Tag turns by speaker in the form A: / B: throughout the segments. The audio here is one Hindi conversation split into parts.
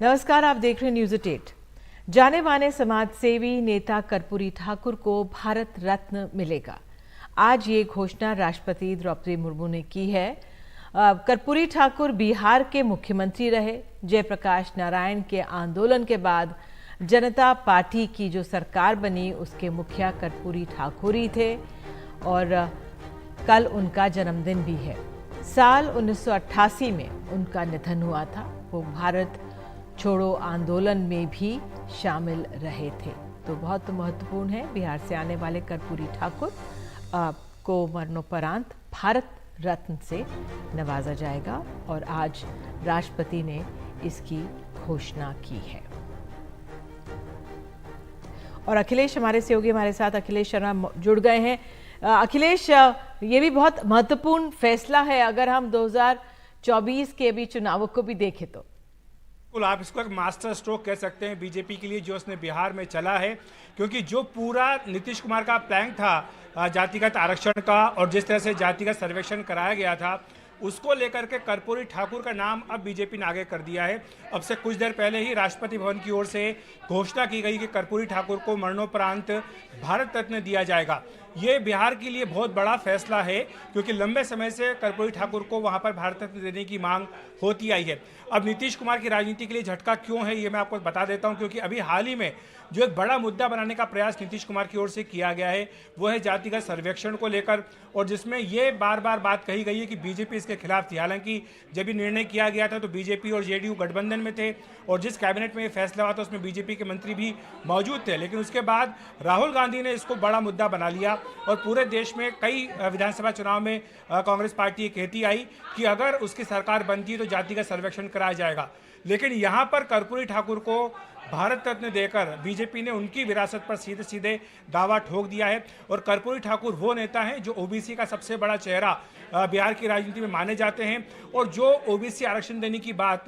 A: नमस्कार, आप देख रहे हैं न्यूज़ 8। जाने माने समाज सेवी नेता कर्पूरी ठाकुर को भारत रत्न मिलेगा। आज ये घोषणा राष्ट्रपति द्रौपदी मुर्मू ने की है। कर्पूरी ठाकुर बिहार के मुख्यमंत्री रहे। जयप्रकाश नारायण के आंदोलन के बाद जनता पार्टी की जो सरकार बनी उसके मुखिया कर्पूरी ठाकुर ही थे और कल उनका जन्मदिन भी है। साल 1988 में उनका निधन हुआ था। वो भारत छोड़ो आंदोलन में भी शामिल रहे थे। तो बहुत महत्वपूर्ण है, बिहार से आने वाले कर्पूरी ठाकुर को मरणोपरांत भारत रत्न से नवाजा जाएगा और आज राष्ट्रपति ने इसकी घोषणा की है। और अखिलेश हमारे सहयोगी हमारे साथ अखिलेश शर्मा जुड़ गए हैं। अखिलेश, ये भी बहुत महत्वपूर्ण फैसला है अगर हम 2024 के भी चुनावों को भी देखें तो।
B: आप इसको एक मास्टर स्ट्रोक कह सकते हैं बीजेपी के लिए जो उसने बिहार में चला है, क्योंकि जो पूरा नीतीश कुमार का प्लान था जातिगत आरक्षण का और जिस तरह से जातिगत सर्वेक्षण कराया गया था उसको लेकर के कर्पूरी ठाकुर का नाम अब बीजेपी ने आगे कर दिया है। अब से कुछ देर पहले ही राष्ट्रपति भवन की ओर से घोषणा की गई कि कर्पूरी ठाकुर को मरणोपरांत भारत रत्न दिया जाएगा। ये बिहार के लिए बहुत बड़ा फैसला है क्योंकि लंबे समय से कर्पूरी ठाकुर को वहां पर भारत रत्न देने की मांग होती आई है। अब नीतीश कुमार की राजनीति के लिए झटका क्यों है ये मैं आपको बता देता हूं, क्योंकि अभी हाल ही में जो एक बड़ा मुद्दा बनाने का प्रयास नीतीश कुमार की ओर से किया गया है वो है जातिगत सर्वेक्षण को लेकर, और जिसमें ये बार बार बात कही गई है कि बीजेपी इसके खिलाफ थी। हालांकि जब ये निर्णय किया गया था तो बीजेपी और जेडीयू गठबंधन में थे और जिस कैबिनेट में ये फैसला हुआ था उसमें बीजेपी के मंत्री भी मौजूद थे, लेकिन उसके बाद राहुल गांधी ने इसको बड़ा मुद्दा बना लिया और पूरे देश में कई विधानसभा चुनाव में कांग्रेस पार्टी कहती आई कि अगर उसकी सरकार बनती है तो जातिगत सर्वेक्षण कराया जाएगा। लेकिन यहाँ पर कर्पूरी ठाकुर को भारत रत्न देकर बीजेपी ने उनकी विरासत पर सीधे सीधे दावा ठोक दिया है। और कर्पूरी ठाकुर वो नेता हैं जो ओबीसी का सबसे बड़ा चेहरा बिहार की राजनीति में माने जाते हैं, और जो ओबीसी आरक्षण देने की बात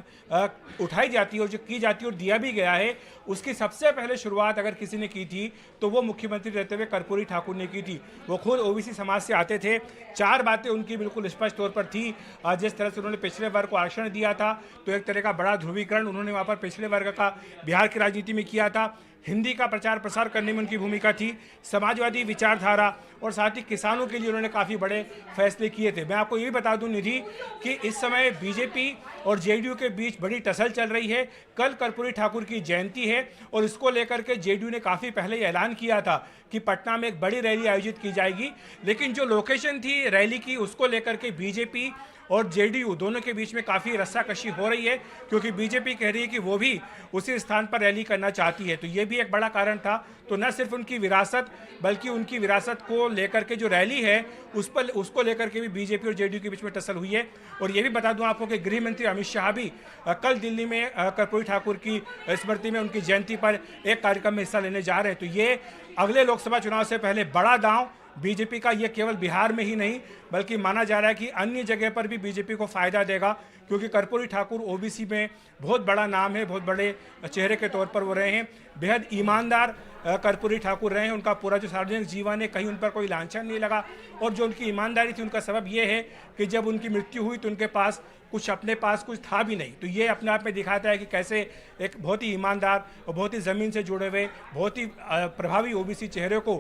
B: उठाई जाती है और जो की जाती है और दिया भी गया है, उसकी सबसे पहले शुरुआत अगर किसी ने की थी तो वो मुख्यमंत्री रहते हुए कर्पूरी ठाकुर ने की थी। वो खुद ओबीसी समाज से आते थे। 4 बातें उनकी बिल्कुल स्पष्ट तौर पर थी। जिस तरह से उन्होंने पिछड़े वर्ग को आरक्षण दिया था तो एक तरह का बड़ा ध्रुवीकरण उन्होंने वहाँ पर पिछड़े वर्ग का बिहार की राजनीति में किया था। हिंदी का प्रचार प्रसार करने में उनकी भूमिका थी। समाजवादी विचारधारा और साथ ही किसानों के लिए उन्होंने काफ़ी बड़े फैसले किए थे। मैं आपको ये भी बता दूं निधि कि इस समय बीजेपी और जेडीयू के बीच बड़ी टसल चल रही है। कल कर्पूरी ठाकुर की जयंती है और इसको लेकर के जेडीयू ने काफ़ी पहले ही ऐलान किया था कि पटना में एक बड़ी रैली आयोजित की जाएगी, लेकिन जो लोकेशन थी रैली की उसको लेकर के बीजेपी और जेडीयू दोनों के बीच में काफ़ी रस्साकशी हो रही है, क्योंकि बीजेपी कह रही है कि वो भी उसी स्थान पर रैली करना चाहती है। तो ये भी एक बड़ा कारण था। तो न सिर्फ उनकी विरासत बल्कि उनकी विरासत को लेकर के जो रैली है उसको लेकर के भी बीजेपी और जेडीयू के बीच में टसल हुई है। और ये भी बता दूं आपको कि गृह मंत्री अमित शाह भी कल दिल्ली में कर्पूरी ठाकुर की स्मृति में उनकी जयंती पर एक कार्यक्रम में हिस्सा लेने जा रहे हैं। तो ये अगले लोकसभा चुनाव से पहले बड़ा दांव बीजेपी का, ये केवल बिहार में ही नहीं बल्कि माना जा रहा है कि अन्य जगह पर भी बीजेपी को फायदा देगा, क्योंकि कर्पूरी ठाकुर ओबीसी में बहुत बड़ा नाम है, बहुत बड़े चेहरे के तौर पर वो रहे हैं। बेहद ईमानदार कर्पूरी ठाकुर रहे हैं। उनका पूरा जो सार्वजनिक जीवन है कहीं उन पर कोई लांछन नहीं लगा, और जो उनकी ईमानदारी थी उनका सबब ये है कि जब उनकी मृत्यु हुई तो उनके पास अपने पास कुछ था भी नहीं। तो ये अपने आप में दिखाता है कि कैसे एक बहुत ही ईमानदार और बहुत ही ज़मीन से जुड़े हुए बहुत ही प्रभावी ओबीसी चेहरे को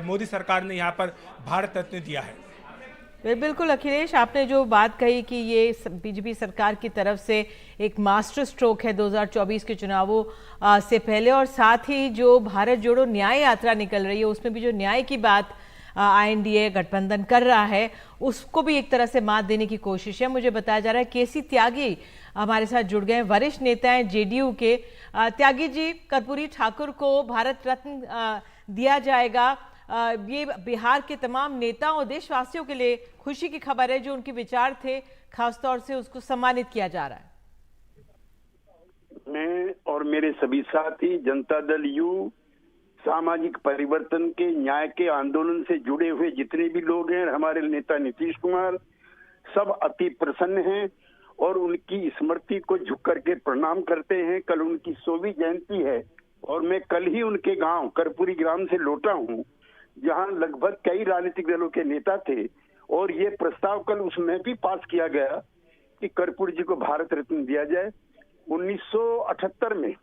B: मोदी सरकार ने यहाँ पर भारत रत्न दिया है।
A: बिल्कुल अखिलेश, आपने जो बात कही कि ये बीजेपी सरकार की तरफ से एक मास्टर स्ट्रोक है 2024 के चुनावों से पहले, और साथ ही जो भारत जोड़ो न्याय यात्रा निकल रही है उसमें भी जो न्याय की बात आईएनडीए गठबंधन कर रहा है उसको भी एक तरह से मात देने की कोशिश है। मुझे बताया जा रहा है केसी त्यागी हमारे साथ जुड़ गए, वरिष्ठ नेता हैं जेडीयू के। त्यागी जी, कर्पूरी ठाकुर को भारत रत्न दिया जाएगा, ये बिहार के तमाम नेताओं और देशवासियों के लिए खुशी की खबर है। जो उनके विचार थे खासतौर से उसको सम्मानित किया जा रहा है।
C: मैं और मेरे सभी साथी जनता दल यू सामाजिक परिवर्तन के न्याय के आंदोलन से जुड़े हुए जितने भी लोग हैं, हमारे नेता नीतीश कुमार, सब अति प्रसन्न हैं और उनकी स्मृति को झुक करके प्रणाम करते हैं। कल उनकी 100वीं जयंती है और मैं कल ही उनके गांव कर्पूरी ग्राम से लौटा हूं, जहां लगभग कई राजनीतिक दलों के नेता थे, और ये प्रस्ताव कल उसमें भी पास किया गया कि कर्पूरी जी को भारत रत्न दिया जाए। 1978 में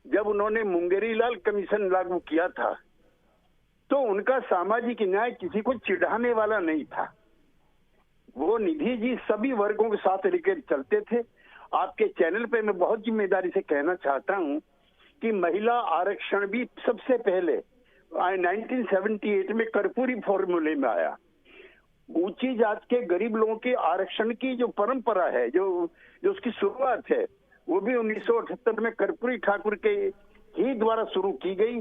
C: जब उन्होंने मुंगेरीलाल कमीशन लागू किया था तो उनका सामाजिक न्याय किसी को चिढ़ाने वाला नहीं था। वो निधि जी सभी वर्गों के साथ लेकर चलते थे। आपके चैनल पे मैं बहुत जिम्मेदारी से कहना चाहता हूं कि महिला आरक्षण भी सबसे पहले 1978 में कर्पूरी फॉर्मूले में आया। ऊंची जात के गरीब लोगों के आरक्षण की जो परंपरा है, जो उसकी शुरुआत है, वो भी 1978 में कर्पूरी ठाकुर के ही द्वारा शुरू की गई।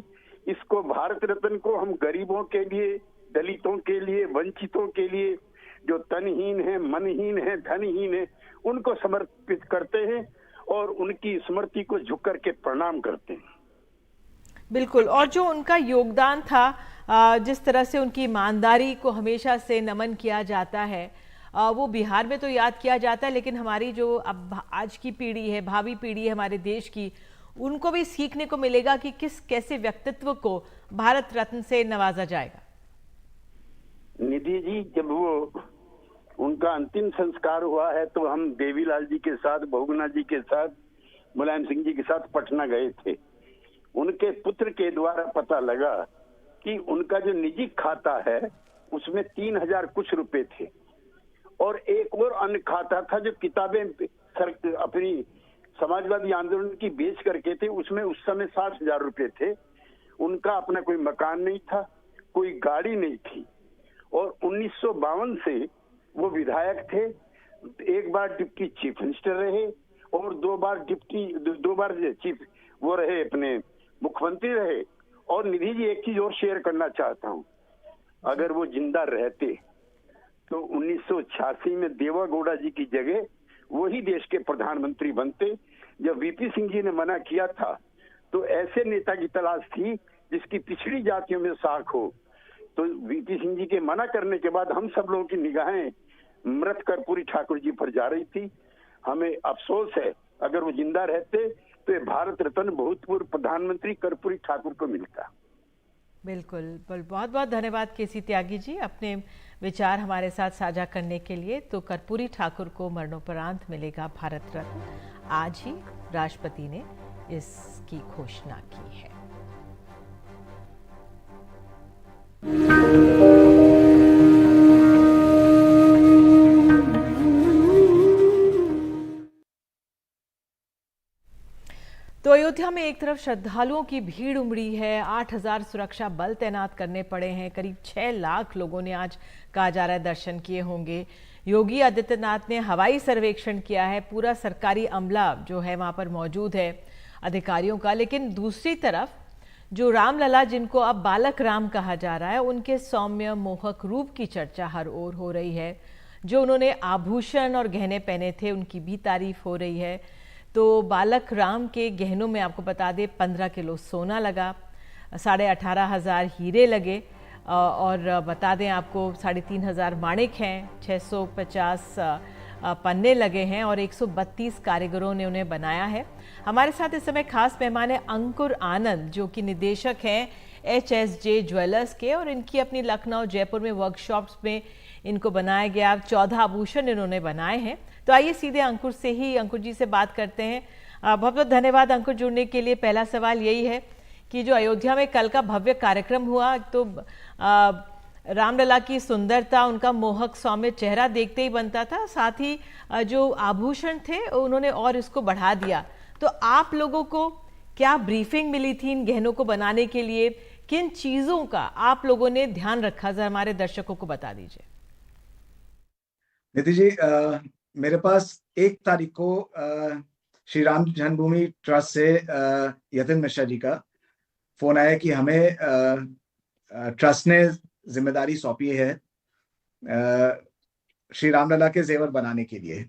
C: इसको भारत रत्न को हम गरीबों के लिए, दलितों के लिए, वंचितों के लिए, जो तनहीन है, मनहीन है, धनहीन है, उनको समर्पित करते हैं और उनकी स्मृति को झुक करके प्रणाम करते हैं।
A: बिल्कुल। और जो उनका योगदान था, जिस तरह से उनकी ईमानदारी को हमेशा से नमन किया जाता है, वो बिहार में तो याद किया जाता है, लेकिन हमारी जो अब आज की पीढ़ी है, भावी पीढ़ी है हमारे देश की, उनको भी सीखने को मिलेगा कि कैसे व्यक्तित्व को भारत रत्न से नवाजा जाएगा।
C: निधि जी, जब वो उनका अंतिम संस्कार हुआ है तो हम देवीलाल जी के साथ, बहुगुणा जी के साथ, मुलायम सिंह जी के साथ पटना गए थे। उनके पुत्र के द्वारा पता लगा कि उनका जो निजी खाता है उसमें 3000 कुछ रुपए थे और एक और अन्य खाता था जो किताबें अपनी समाजवादी आंदोलन की बेच करके थे, उसमें उस समय 60,000 रुपए थे। उनका अपना कोई मकान नहीं था, कोई गाड़ी नहीं थी और 1952 से वो विधायक थे। एक बार डिप्टी चीफ मिनिस्टर रहे और दो बार चीफ वो रहे, अपने मुख्यमंत्री रहे। और निधि जी, एक चीज और शेयर करना चाहता हूँ, अगर वो जिंदा रहते तो 1986 में देवा गौड़ा जी की जगह वो ही देश के प्रधानमंत्री बनते। जब वीपी सिंह जी ने मना किया था तो ऐसे नेता की तलाश थी जिसकी पिछड़ी जातियों में साख हो। तो वीपी सिंह जी के मना करने के बाद हम सब लोगों की निगाहें मृत कर्पूरी ठाकुर जी पर जा रही थी। हमें अफसोस है, अगर वो जिंदा रहते तो भारत रत्न भूतपूर्व प्रधानमंत्री कर्पूरी ठाकुर को मिलता।
A: बिल्कुल। बहुत बहुत धन्यवाद केसी त्यागी जी, अपने विचार हमारे साथ साझा करने के लिए। तो कर्पूरी ठाकुर को मरणोपरांत मिलेगा भारत रत्न, आज ही राष्ट्रपति ने इसकी घोषणा की है। तो अयोध्या में एक तरफ श्रद्धालुओं की भीड़ उमड़ी है, 8000 सुरक्षा बल तैनात करने पड़े हैं, करीब 6 लाख लोगों ने आज कहा जा रहा है दर्शन किए होंगे। योगी आदित्यनाथ ने हवाई सर्वेक्षण किया है, पूरा सरकारी अमला जो है वहां पर मौजूद है अधिकारियों का। लेकिन दूसरी तरफ जो रामलला, जिनको अब बालक राम कहा जा रहा है, उनके सौम्य मोहक रूप की चर्चा हर ओर हो रही है। जो उन्होंने आभूषण और गहने पहने थे उनकी भी तारीफ हो रही है। तो बालक राम के गहनों में आपको बता दें 15 किलो सोना लगा, 18,500 हीरे लगे और बता दें आपको 3,500 माणिक हैं, 650 पन्ने लगे हैं और 132 कारीगरों ने उन्हें बनाया है। हमारे साथ इस समय खास मेहमान है अंकुर आनंद, जो कि निदेशक हैं HSJ ज्वेलर्स के, और इनकी अपनी लखनऊ, जयपुर में वर्कशॉप्स में इनको बनाया गया 14 आभूषण इन्होंने बनाए हैं। तो आइए सीधे अंकुर जी से बात करते हैं। बहुत बहुत धन्यवाद अंकुर जुड़ने के लिए। पहला सवाल यही है कि जो अयोध्या में कल का भव्य कार्यक्रम हुआ, तो रामलला की सुंदरता, उनका मोहक सौम्य चेहरा देखते ही बनता था, साथ ही जो आभूषण थे उन्होंने और इसको बढ़ा दिया। तो आप लोगों को क्या ब्रीफिंग मिली थी इन गहनों को बनाने के लिए? किन चीजों का आप लोगों ने ध्यान रखा, जरा हमारे दर्शकों को बता दीजिए।
D: निधि जी, मेरे पास 1 तारीख को श्री राम जन्मभूमि ट्रस्ट से यतिन मिश्रा जी का फोन आया कि हमें ट्रस्ट ने जिम्मेदारी सौंपी है श्री रामलला के जेवर बनाने के लिए।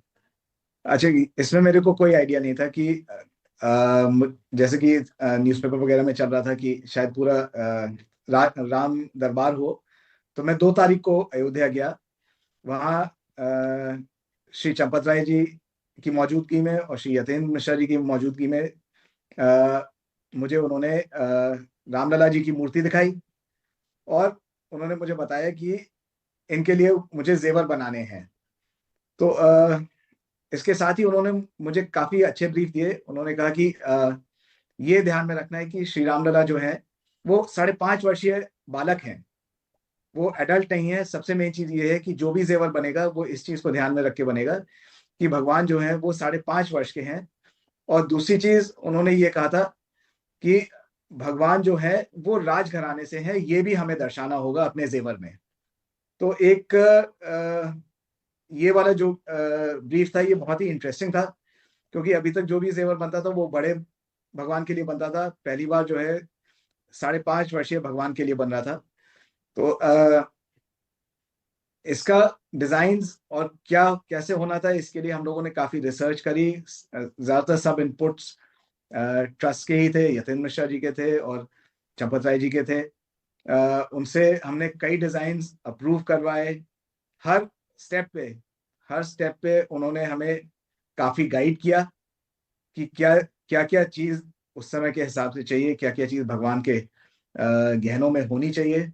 D: अच्छा, इसमें मेरे को कोई आइडिया नहीं था कि जैसे कि न्यूज़पेपर वगैरह में चल रहा था कि शायद पूरा राम दरबार हो। तो मैं 2 तारीख को अयोध्या गया। वहाँ श्री चंपत राय जी की मौजूदगी में और श्री यतीन मिश्रा जी की मौजूदगी में मुझे उन्होंने रामलला जी की मूर्ति दिखाई और उन्होंने मुझे बताया कि इनके लिए मुझे जेवर बनाने हैं। तो इसके साथ ही उन्होंने मुझे काफी अच्छे ब्रीफ दिए। उन्होंने कहा कि ये ध्यान में रखना है कि श्री रामलला जो है वो 5.5 वर्षीय बालक हैं, वो एडल्ट नहीं है। सबसे मेन चीज ये है कि जो भी जेवर बनेगा वो इस चीज को ध्यान में रख के बनेगा कि भगवान जो है वो 5.5 वर्ष के हैं। और दूसरी चीज उन्होंने ये कहा था कि भगवान जो है वो राजघराने से है, ये भी हमें दर्शाना होगा अपने जेवर में। तो एक ये वाला जो ब्रीफ था ये बहुत ही इंटरेस्टिंग था, क्योंकि अभी तक जो भी जेवर बनता था वो बड़े भगवान के लिए बनता था। पहली बार जो है 5.5 वर्षीय भगवान के लिए बन रहा था। तो इसका डिजाइन्स और क्या कैसे होना था, इसके लिए हम लोगों ने काफी रिसर्च करी। ज्यादातर सब इनपुट्स ट्रस्ट के ही थे, यतीन्द्र मिश्रा जी के थे और चंपत राय जी के थे। उनसे हमने कई डिजाइन्स अप्रूव करवाए। हर स्टेप पे उन्होंने हमें काफी गाइड किया कि क्या क्या चीज उस समय के हिसाब से चाहिए, क्या क्या चीज भगवान के गहनों में होनी चाहिए।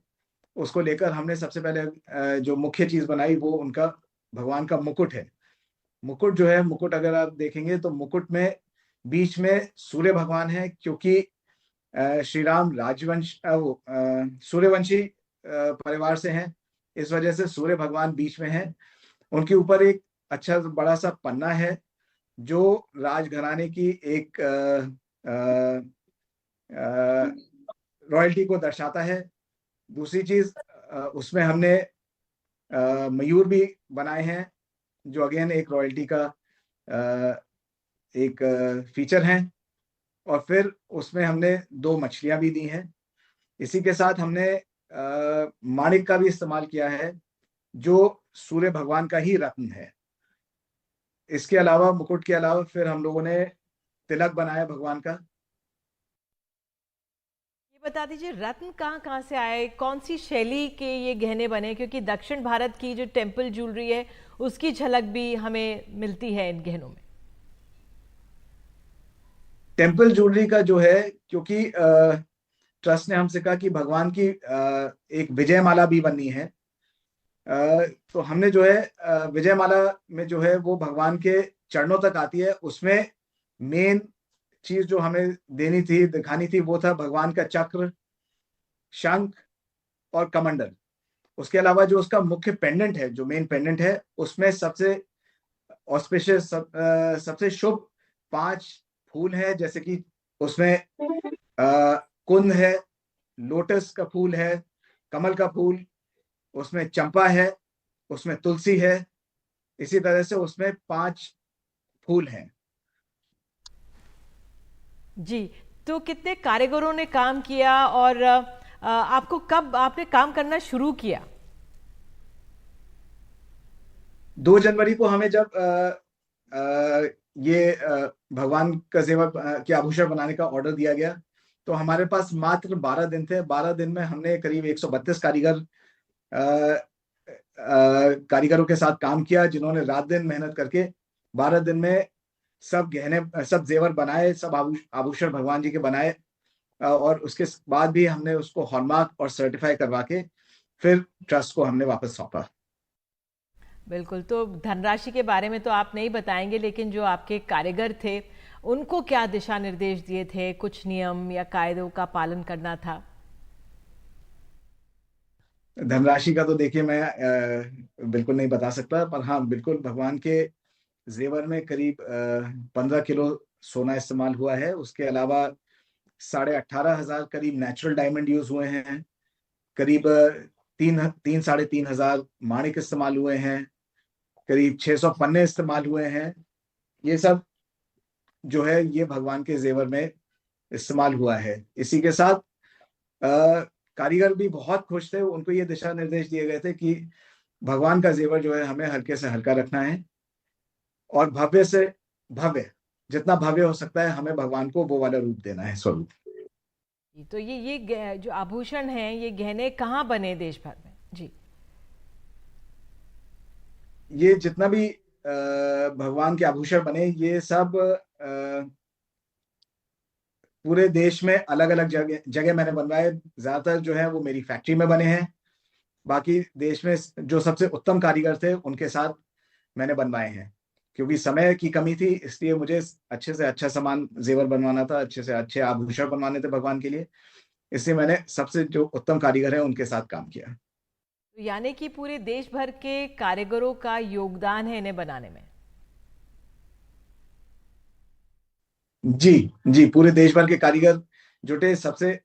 D: उसको लेकर हमने सबसे पहले जो मुख्य चीज बनाई वो उनका भगवान का मुकुट है। मुकुट जो है, मुकुट अगर आप देखेंगे तो मुकुट में बीच में सूर्य भगवान है, क्योंकि श्री राम सूर्यवंशी परिवार से हैं, इस वजह से सूर्य भगवान बीच में है। उनके ऊपर एक अच्छा बड़ा सा पन्ना है जो राजघराने की एक रॉयल्टी को दर्शाता है। दूसरी चीज उसमें हमने मयूर भी बनाए हैं, जो अगेन एक रॉयल्टी का एक फीचर है। और फिर उसमें हमने 2 मछलियां भी दी हैं। इसी के साथ हमने माणिक का भी इस्तेमाल किया है, जो सूर्य भगवान का ही रत्न है। इसके अलावा, मुकुट के अलावा, फिर हम लोगों ने तिलक बनाया भगवान का।
A: ये बता दीजिए रत्न कहाँ कहाँ से आए, कौन सी शैली के ये गहने बने, क्योंकि दक्षिण भारत की जो टेम्पल ज्वेलरी है उसकी झलक भी हमें मिलती है इन गहनों में।
D: टेम्पल ज्वेलरी का जो है, क्योंकि ट्रस्ट ने हमसे कहा कि भगवान की एक विजय माला भी बननी है, तो हमने जो है विजय माला में जो है वो भगवान के चरणों तक आती है। उसमें मेन चीज जो हमें देनी थी, दिखानी थी, वो था भगवान का चक्र, शंख और कमंडल। उसके अलावा जो उसका मुख्य पेंडेंट है, जो मेन पेंडेंट है, उसमें सबसे ऑस्पिशियस सबसे शुभ 5 फूल है। जैसे कि उसमें कुंद है, लोटस का फूल है, कमल का फूल, उसमें चंपा है, उसमें तुलसी है। इसी तरह से उसमें 5 फूल हैं।
A: जी, तो कितने कारीगरों ने काम किया और आपको कब आपने काम करना शुरू किया?
D: 2 जनवरी को हमें जब ये भगवान का जेवर के आभूषण बनाने का ऑर्डर दिया गया, तो हमारे पास मात्र 12 दिन थे। 12 दिन में हमने करीब 132 कारीगरों के साथ काम किया, जिन्होंने रात दिन मेहनत करके 12 दिन में सब गहने, सब जेवर बनाए, सब आभूषण भगवान जी के बनाए। और उसके बाद भी हमने उसको हॉलमार्क और सर्टिफाई करवा के फिर ट्रस्ट को हमने वापस सौंपा।
A: बिल्कुल, तो धनराशि के बारे में तो आप नहीं बताएंगे, लेकिन जो आपके कारीगर थे उनको क्या दिशा निर्देश दिए थे, कुछ नियम या कायदों का पालन करना था?
D: धनराशि का तो देखिए मैं बिल्कुल नहीं बता सकता, पर हाँ बिल्कुल भगवान के जेवर में करीब 15 किलो सोना इस्तेमाल हुआ है। उसके अलावा 18,500 करीब नेचुरल डायमंड यूज हुए हैं, करीब 3,500 माणिक इस्तेमाल हुए हैं, करीब 600 पन्ने इस्तेमाल हुए हैं। ये सब जो है ये भगवान के जेवर में इस्तेमाल हुआ है। इसी के साथ कारीगर भी बहुत खुश थे। उनको ये दिशा निर्देश दिए गए थे कि भगवान का जेवर जो है हमें हल्के से हल्का रखना है और भव्य से भव्य, जितना भव्य हो सकता है, हमें भगवान को वो वाला रूप देना है, स्वरूप।
A: तो ये जो आभूषण हैं, ये गहने कहाँ बने देश भर में? जी,
D: ये जितना भी भगवान के आभूषण बने, ये सब पूरे देश में अलग अलग जगह मैंने बनवाए। ज्यादातर जो है वो मेरी फैक्ट्री में बने हैं। बाकी देश में जो सबसे उत्तम कारीगर थे उनके साथ मैंने बनवाए हैं, क्योंकि समय की कमी थी, इसलिए मुझे अच्छे से अच्छा सामान जेवर बनवाना था, अच्छे से अच्छे आभूषण बनवाने थे भगवान के लिए। इसलिए मैंने सबसे जो उत्तम कारीगर है उनके साथ काम किया।
A: यानी कि पूरे देश भर के कारीगरों का योगदान है इन्हें बनाने में।
D: जी जी, पूरे देश भर के कारीगर जुटे, सबसे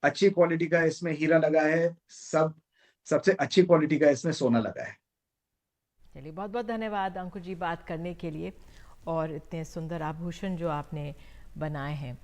D: अच्छी क्वालिटी का इसमें हीरा लगा है, सबसे अच्छी क्वालिटी का इसमें सोना लगा है।
A: चलिए, बहुत बहुत धन्यवाद अंकुर जी बात करने के लिए और इतने सुंदर आभूषण जो आपने बनाए हैं।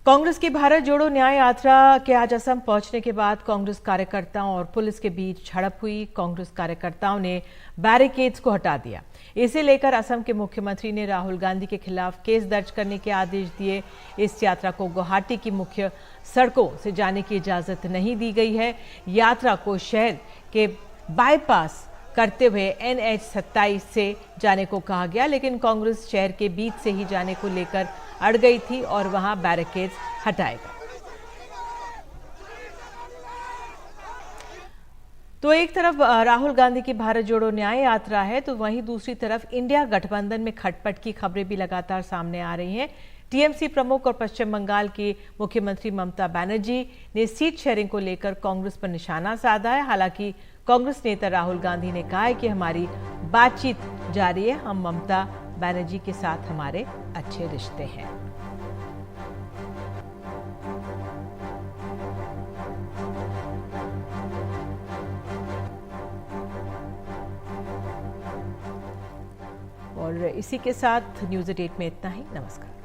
A: कांग्रेस की भारत जोड़ो न्याय यात्रा के आज असम पहुंचने के बाद कांग्रेस कार्यकर्ताओं और पुलिस के बीच झड़प हुई। कांग्रेस कार्यकर्ताओं ने बैरिकेड्स को हटा दिया। इसे लेकर असम के मुख्यमंत्री ने राहुल गांधी के खिलाफ केस दर्ज करने के आदेश दिए। इस यात्रा को गुवाहाटी की मुख्य सड़कों से जाने की इजाजत नहीं दी गई है। यात्रा को शहर के बाईपास करते हुए NH 27 से जाने को कहा गया, लेकिन कांग्रेस शहर के बीच से ही जाने को लेकर अड़ गई थी और वहां बैरिकेड्स हटाए गए। तो एक तरफ राहुल गांधी की भारत जोड़ो न्याय यात्रा है, तो वहीं दूसरी तरफ इंडिया गठबंधन में खटपट की खबरें भी लगातार सामने आ रही हैं। टीएमसी प्रमुख और पश्चिम बंगाल की मुख्यमंत्री ममता बनर्जी ने सीट शेयरिंग को लेकर कांग्रेस पर निशाना साधा है। हालांकि कांग्रेस नेता राहुल गांधी ने कहा है कि हमारी बातचीत जारी है, हम ममता बनर्जी के साथ हमारे अच्छे रिश्ते हैं। और इसी के साथ न्यूज़ 8 में इतना ही। नमस्कार।